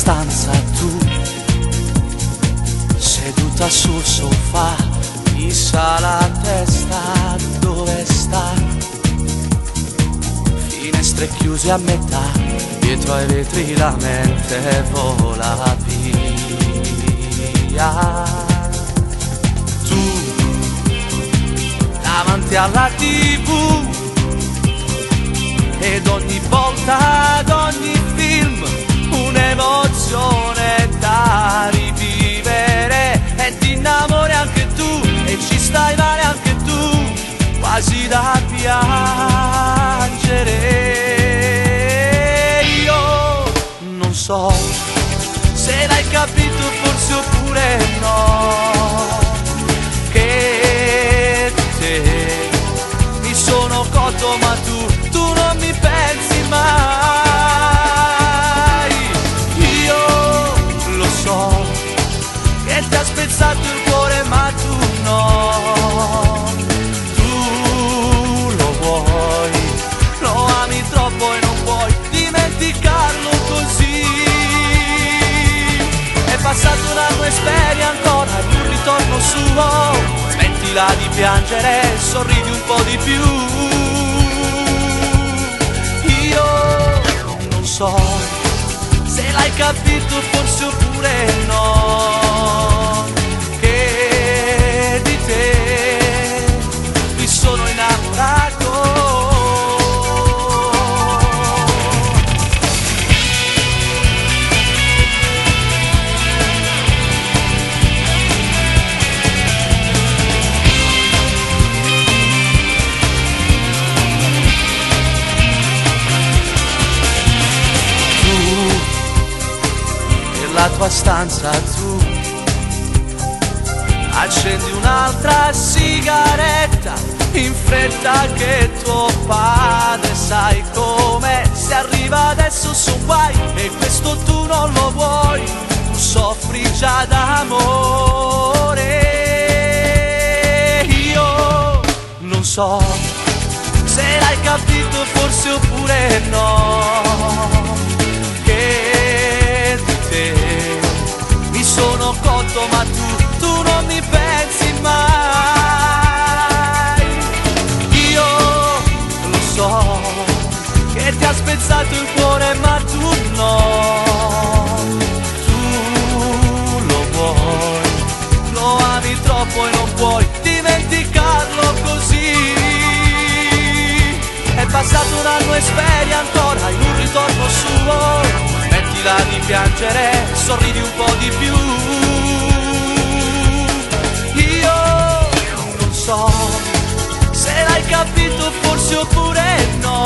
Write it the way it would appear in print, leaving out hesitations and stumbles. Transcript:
stanza tu, seduta sul sofà, chissà la testa dove sta. Finestre chiuse a metà, dietro ai vetri la mente vola via. Tu, davanti alla TV, ed ogni volta, ad ogni film, un'emozione da rivivere. E ti innamori anche tu, e ci stai male anche tu, quasi da piangere. Io non so se l'hai capito, forse oppure no, che di te mi sono cotto, ma tu non mi pensi mai. Io lo so che ti ha spezzato il cuore, ma tu no. Tu lo vuoi, lo ami troppo e non puoi dimenticarlo così. È passato un anno e speri ancora in un ritorno suo. Smettila di piangere, sorridi un po' di più. Non so se l'hai capito, forse oppure no, che di te mi sono innamorato. La tua stanza tu, accendi un'altra sigaretta in fretta, che tuo padre sai come se arriva adesso son guai. E questo tu non lo vuoi, tu soffri già d'amore. Io non so se l'hai capito, forse oppure no, che di te mi sono cotto, ma tu non mi pensi mai. Io lo so che ti ha spezzato il cuore, ma tu no. Tu lo vuoi, lo ami troppo e non puoi dimenticarlo così. È passato un anno e speri ancora in un ritorno suo. Smettila di piangere, sorridi un po' di più. Io non so se l'hai capito, forse oppure no,